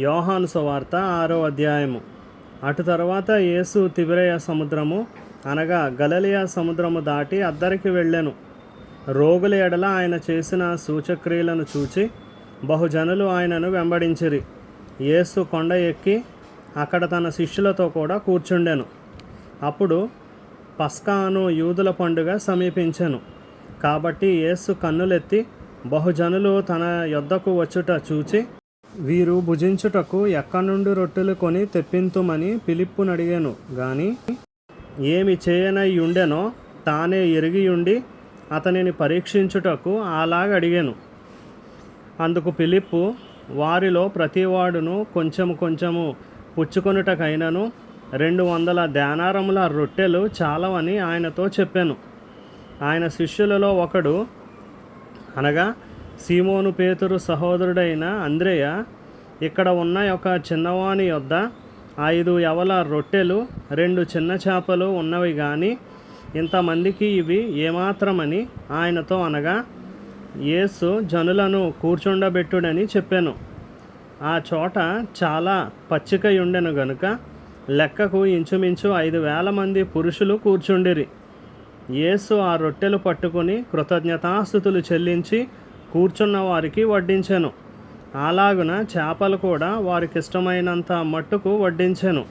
యోహాను సువార్త 6వ అధ్యాయము. అటు తరువాత యేసు తిబెరయ సముద్రము అనగా గలిలయ సముద్రము దాటి అద్దరికి వెళ్ళెను. రోగుల ఎడల ఆయన చేసిన సూచక్రియలను చూచి బహుజనులు ఆయనను వెంబడించిరి. యేసు కొండ ఎక్కి అక్కడ తన శిష్యులతో కూడా కూర్చుండెను. అప్పుడు పస్కా అను యూదుల పండుగ సమీపించెను. కాబట్టి యేసు కన్నులెత్తి బహుజనులు తన యొద్దకు వచ్చుట చూచి, వీరు భుజించుటకు ఎక్కడి నుండి రొట్టెలు కొని తెప్పింతుమని ఫిలిప్పునడిగాను గాని ఏమి చేయనయ్యుండెనో తానే ఎరిగియుండి అతనిని పరీక్షించుటకు అలాగడిగాను. అందుకు ఫిలిప్పు, వారిలో ప్రతివాడును కొంచెము కొంచెము పుచ్చుకొనుటకైనను 200 దేనారముల రొట్టెలు చాలవని ఆయనతో చెప్పాను. ఆయన శిష్యులలో ఒకడు అనగా సీమోను పేతురు సహోదరుడైన అంద్రెయ ఇక్కడ ఉన్న ఒక చిన్నవాని యొద్ద 5 యవల రొట్టెలు 2 చిన్న చేపలు ఉన్నవి గాని ఇంతమందికి ఇవి ఏమాత్రమని ఆయనతో అనగా, యేసు జనులను కూర్చుండబెట్టుడని చెప్పాను. ఆ చోట చాలా పచ్చికయుండెను గనుక లెక్కకు ఇంచుమించు 5,000 మంది పురుషులు కూర్చుండిరి. యేసు ఆ రొట్టెలు పట్టుకుని కృతజ్ఞతాస్తుతులు చెల్లించి కూర్చున్న వారికి వడ్డించెను. అలాగున చేపలు కూడా వారికిష్టమైనంత మట్టుకు వడ్డించెను.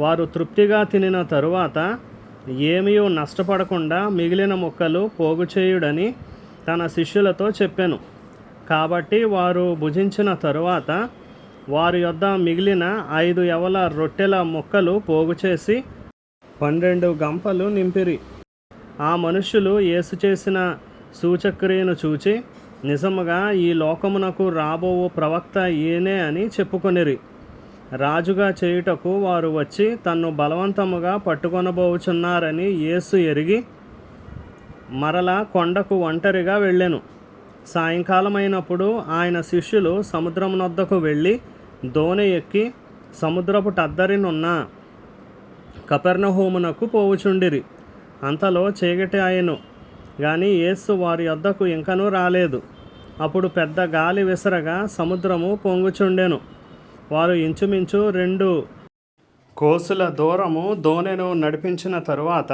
వారు తృప్తిగా తినిన తరువాత ఏమీ నష్టపడకుండా మిగిలిన ముక్కలు పోగు చేయుడని తన శిష్యులతో చెప్పెను. కాబట్టి వారు భుజించిన తరువాత వారి యొద్ద మిగిలిన 5 యవల రొట్టెల ముక్కలు పోగు చేసి 12 గంపలు నింపిరి. ఆ మనుష్యులు యేసు చేసిన సూచక్రియను చూచి, నిజముగా ఈ లోకమునకు రాబోవు ప్రవక్త ఈయనే అని చెప్పుకొనిరి. రాజుగా చేయుటకు వారు వచ్చి తన్ను బలవంతముగా పట్టుకొనబోచున్నారని యేసు ఎరిగి మరలా కొండకు ఒంటరిగా వెళ్ళెను. సాయంకాలమైనప్పుడు ఆయన శిష్యులు సముద్రమునొద్దకు వెళ్ళి దోణి ఎక్కి సముద్రపు టద్దరినున్న కపెర్నహూమునకు పోవుచుండిరి. అంతలో చీకటి ఆయెను గాని యేసు వారి యొద్దకు ఇంకనూ రాలేదు. అప్పుడు పెద్ద గాలి విసరగా సముద్రము పొంగుచుండెను. వారు ఇంచుమించు 2 కోసుల దూరము దోణెను నడిపించిన తరువాత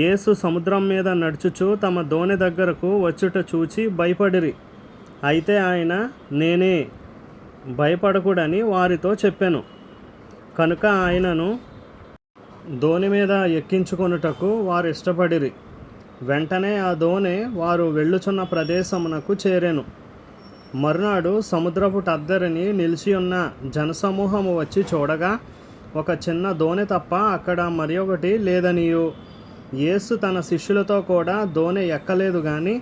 యేసు సముద్రం మీద నడుచుచు తమ దోణి దగ్గరకు వచ్చుట చూచి భయపడిరి. అయితే ఆయన, నేనే, భయపడకుడని వారితో చెప్పెను. కనుక ఆయనను దోణి మీద ఎక్కించుకొనుటకు వారు ఇష్టపడిరి. వెంటనే ఆ దోణి వారు వెళ్ళుచున్న ప్రదేశమునకు చేరెను. మరునాడు సముద్రపు టద్దరిని నిలిచియున్న జనసమూహము వచ్చి చూడగా ఒక చిన్న దోణి తప్ప అక్కడ మరి ఒకటి లేదనియు, యేసు తన శిష్యులతో కూడా దోణి ఎక్కలేదు గాని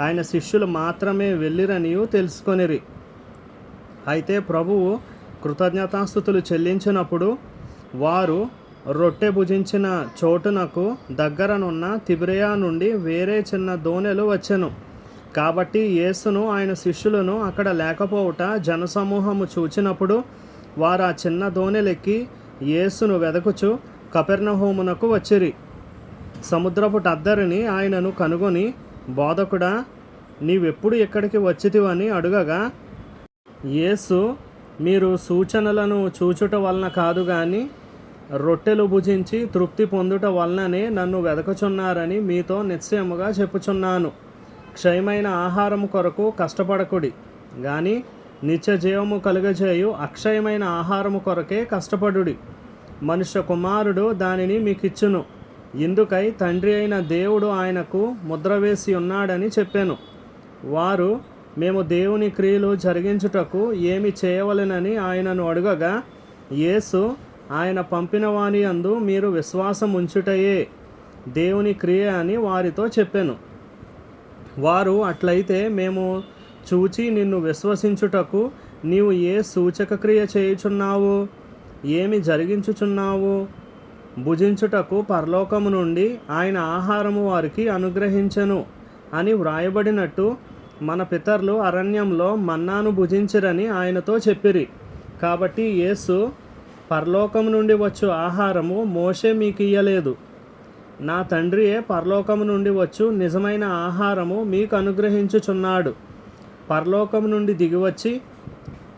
ఆయన శిష్యులు మాత్రమే వెళ్ళిరనియు తెలుసుకొనిరి. అయితే ప్రభువు కృతజ్ఞతాస్తుతులు చెల్లించినప్పుడు వారు రొట్టె భుజించిన చోటునకు దగ్గరనున్న తిబెరయ నుండి వేరే చిన్న దోణెలు వచ్చెను. కాబట్టి యేసును ఆయన శిష్యులను అక్కడ లేకపోవుట జనసమూహము చూచినప్పుడు వారు ఆ చిన్న దోణెలెక్కి యేసును వెదకుచు కపెర్నహూమునకు వచ్చిరి. సముద్రపు టద్దరిని ఆయనను కనుగొని, బోధకుడా, నీవెప్పుడు ఇక్కడికి వచ్చితివని అడుగగా, యేసు, మీరు సూచనలను చూచుట వలన కాదు గాని రొట్టెలు భుజించి తృప్తి పొందుట వలననే నన్ను వెదకుచున్నారని మీతో నిశ్చయముగా చెప్పుచున్నాను. క్షయమైన ఆహారము కొరకు కష్టపడకుడి గాని నిత్య జీవము కలుగజేయు అక్షయమైన ఆహారము కొరకే కష్టపడుడి. మనుష్య కుమారుడు దానిని మీకిచ్చును. ఇందుకై తండ్రి అయిన దేవుడు ఆయనకు ముద్ర వేసి ఉన్నాడని చెప్పాను. వారు, మేము దేవుని క్రియలు జరిగించుటకు ఏమి చేయవలెనని ఆయనను అడుగగా, యేసు, ఆయన పంపిన వాని యందు మీరు విశ్వాసం ఉంచుటయే దేవుని క్రియ అని వారితో చెప్పాను. వారు, అట్లయితే మేము చూచి నిన్ను విశ్వసించుటకు నీవు ఏ సూచక క్రియ చేయుచున్నావు, ఏమి జరిగించుచున్నావు? భుజించుటకు పరలోకము నుండి ఆయన ఆహారము వారికి అనుగ్రహించెను అని వ్రాయబడినట్టు మన పితరులు అరణ్యంలో మన్నాను భుజించిరని ఆయనతో చెప్పిరి. కాబట్టి యేసు, పరలోకము నుండి వచ్చు ఆహారము మోషే మీకు ఇయ్యలేదు, నా తండ్రియే పరలోకము నుండి వచ్చు నిజమైన ఆహారము మీకు అనుగ్రహించుచున్నాడు. పరలోకము నుండి దిగివచ్చి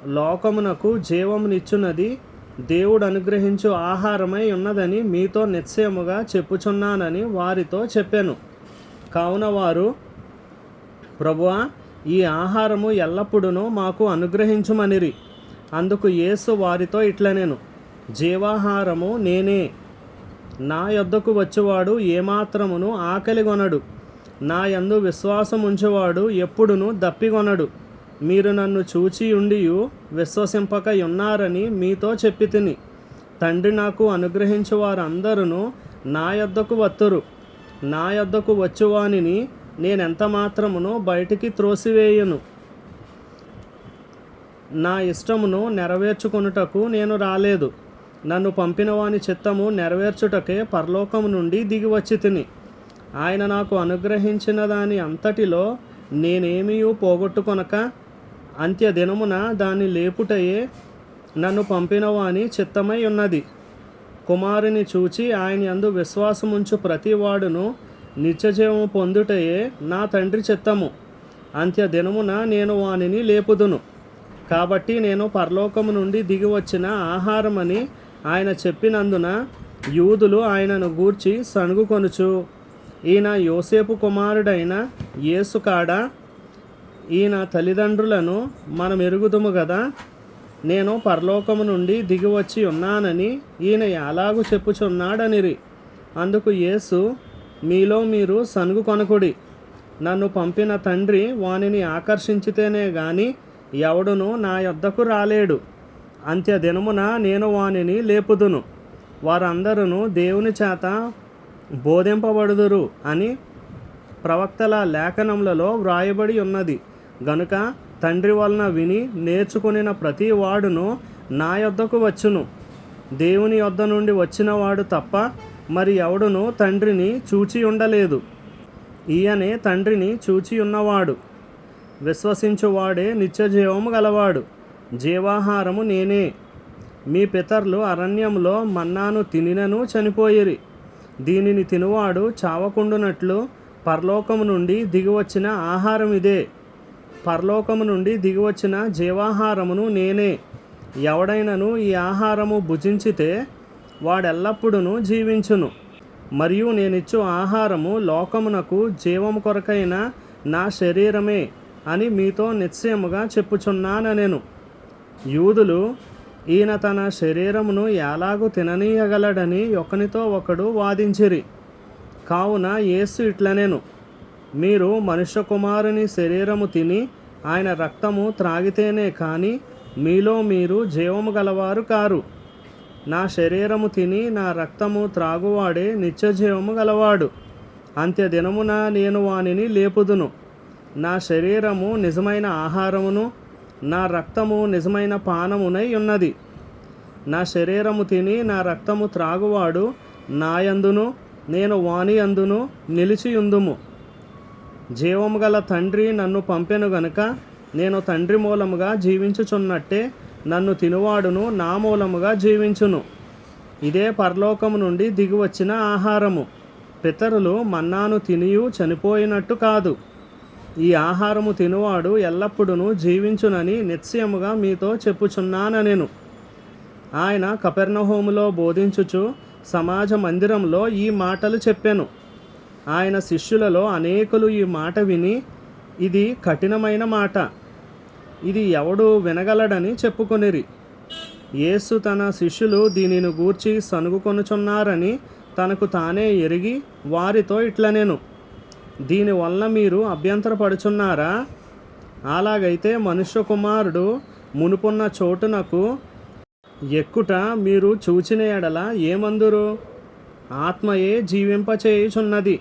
లోకమునకు జీవమునిచ్చున్నది దేవుడు అనుగ్రహించు ఆహారమై ఉన్నదని మీతో నిశ్చయముగా చెప్పుచున్నానని వారితో చెప్పాను. కావున వారు, ప్రభువా, ఈ ఆహారము ఎల్లప్పుడూ మాకు అనుగ్రహించుమనిరి. అందుకు యేసు వారితో ఇట్లనెను, జీవాహారము నేనే. నా యొద్దకు వచ్చువాడు ఏమాత్రమును ఆకలిగొనడు. నా యందు విశ్వాసముంచువాడు ఎప్పుడునూ దప్పిగొనడు. మీరు నన్ను చూచియుండియు విశ్వసింపక ఉన్నారని మీతో చెప్పి తిని. తండ్రి నాకు అనుగ్రహించు వారందరూ నా యొద్దకు వత్తురు. నా యొద్దకు వచ్చువానిని నేనెంత మాత్రమును బయటికి త్రోసివేయను. నా ఇష్టమును నెరవేర్చుకొనుటకు నేను రాలేదు, నన్ను పంపిన వాని చిత్తము నెరవేర్చుటకే పరలోకము నుండి దిగి వచ్చి తిని. ఆయన నాకు అనుగ్రహించిన దాని అంతటిలో నేనేమీ పోగొట్టుకొనక అంత్యదినమున దాన్ని లేపుటయే నన్ను పంపిన వాని చిత్తమై ఉన్నది. కుమారుని చూచి ఆయన యందు విశ్వాసముంచు ప్రతివాడును నిత్యజీవము పొందుటయే నా తండ్రి చిత్తము. అంత్యదినమున నేను వానిని లేపుదును. కాబట్టి నేను పరలోకము నుండి దిగి వచ్చిన ఆహారమని ఆయన చెప్పినందున యూదులు ఆయనను గూర్చి సణుగుకొనుచు, ఈయన యోసేపు కుమారుడైన యేసు కాడా? ఈయన తల్లిదండ్రులను మనం ఎరుగుదుము కదా. నేను పరలోకము నుండి దిగి వచ్చి ఉన్నానని ఈయన ఎలాగూ చెప్పుచున్నాడనిరి. అందుకు యేసు, మీలో మీరు సనుగు కొనకుడి. నన్ను పంపిన తండ్రి వానిని ఆకర్షించితేనే గాని ఎవడునూ నా యొద్దకు రాలేడు. అంత్యదినమున నేను వానిని లేపుదును. వారందరూ దేవుని చేత బోధింపబడుదురు అని ప్రవక్తల లేఖనములలో వ్రాయబడి ఉన్నది. గనుక తండ్రి వలన విని నేర్చుకొనిన ప్రతి వాడును నా యొద్దకు వచ్చును. దేవుని యొద్ద నుండి వచ్చినవాడు తప్ప మరి ఎవడును తండ్రిని చూచి ఉండలేదు. ఈయనే తండ్రిని చూచి ఉన్నవాడు. విశ్వసించువాడే నిత్యజీవము గలవాడు. జీవాహారము నేనే. మీ పితరులు అరణ్యములో మన్నాను తినినను చనిపోయిరి. దీనిని తినువాడు చావకుండునట్లు పరలోకము నుండి దిగివచ్చిన ఆహారం ఇదే. పరలోకము నుండి దిగివచ్చిన జీవాహారమును నేనే. ఎవడైనను ఈ ఆహారము భుజించితే వాడెల్లప్పుడూ జీవించును. మరియు నేనిచ్చు ఆహారము లోకమునకు జీవము కొరకైన నా శరీరమే అని మీతో నిశ్చయముగా చెప్పుచున్నానెను. యూదులు ఈయన తన శరీరమును ఎలాగూ తిననీయగలడని ఒకనితో ఒకడు వాదించిరి. కావున యేసు ఇట్లనెను, మీరు మనుష్య కుమారుని శరీరము తిని ఆయన రక్తము త్రాగితేనే కానీ మీలో మీరు జీవము గలవారు కారు. నా శరీరము తిని నా రక్తము త్రాగువాడే నిత్యజీవము గలవాడు. అంత్యదినమున నేను వానిని లేపుదును. నా శరీరము నిజమైన ఆహారమును నా రక్తము నిజమైన పానమునై ఉన్నది. నా శరీరము తిని నా రక్తము త్రాగువాడు నాయందును నేను వాని యందును నిలిచియుందుము. జీవము గల తండ్రి నన్ను పంపెను గనుక నేను తండ్రి మూలముగా జీవించుచున్నట్టే నన్ను తినువాడును నా మూలముగా జీవించును. ఇదే పరలోకము నుండి దిగివచ్చిన ఆహారము. పితరులు మన్నాను తినియు చనిపోయినట్టు కాదు. ఈ ఆహారము తినువాడు ఎల్లప్పుడూ జీవించునని నిశ్చయముగా మీతో చెప్పుచున్నానెను. ఆయన కపెర్నహూములో బోధించుచు సమాజ మందిరంలో ఈ మాటలు చెప్పెను. ఆయన శిష్యులలో అనేకులు ఈ మాట విని, ఇది కఠినమైన మాట, ఇది ఎవడు వినగలడని చెప్పుకొనిరి. యేసు తన శిష్యులు దీనిని గూర్చి సనుగుకొనుచున్నారని తనకు తానే ఎరిగి వారితో ఇట్లనెను, దీనివల్ల మీరు అభ్యంతరపడుచున్నారా? అలాగైతే మనుష్య కుమారుడు మునుపున్న చోటునకు ఎక్కుట మీరు చూచిన ఎడల ఏమందురు? ఆత్మయే జీవింపచేయుచున్నది,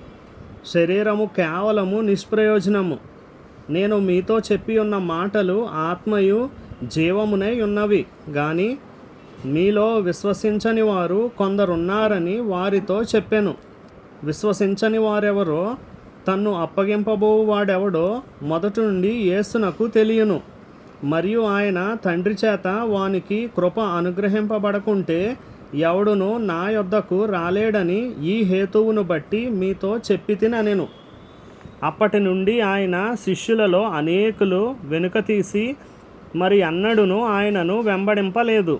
శరీరము కేవలము నిష్ప్రయోజనము. నేను మీతో చెప్పి ఉన్న మాటలు ఆత్మయు జీవమునై ఉన్నవి గాని మీలో విశ్వసించని వారు కొందరున్నారని వారితో చెప్పెను. విశ్వసించని వారెవరో తన్ను అప్పగింపబోవు వాడెవడో మొదటి నుండి యేసునకు తెలియను. మరియు ఆయన తండ్రి చేత వానికి కృప అనుగ్రహింపబడకుంటే ఎవడును నా యొద్దకు రాలేడని ఈ హేతువును బట్టి మీతో చెప్పి తినెను. అప్పటి నుండి ఆయన శిష్యులలో అనేకులు వెనుక తీసి మరి అన్నడును ఆయనను వెంబడింపలేదు.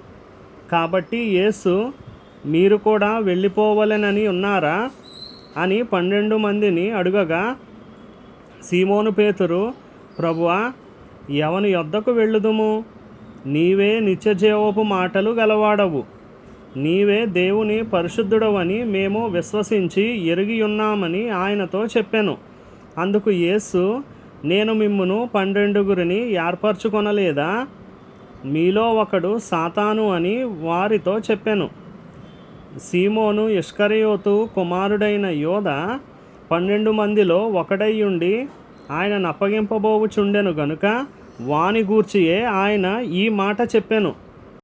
కాబట్టి యేసు, మీరు కూడా వెళ్ళిపోవలెనని ఉన్నారా అని 12 మందిని అడుగగా, సీమోను పేతురు, ప్రభువా, ఎవని యొద్దకు వెళ్ళుదుము? నీవే నిత్యజీవపు మాటలు గలవాడవు. నీవే దేవుని పరిశుద్ధుడవని మేము విశ్వసించి ఎరిగి ఉన్నామని ఆయనతో చెప్పెను. అందుకు యేసు, నేను మిమ్మును 12 ఏర్పరచుకొనలేదా? మీలో ఒకడు సాతాను అని వారితో చెప్పెను. సీమోను ఇస్కరియోతు కుమారుడైన యోధ 12 మందిలో ఒకడైయుండి ఆయన అప్పగింపబోవుచుండెను గనుక వాని గూర్చియే ఆయన ఈ మాట చెప్పెను.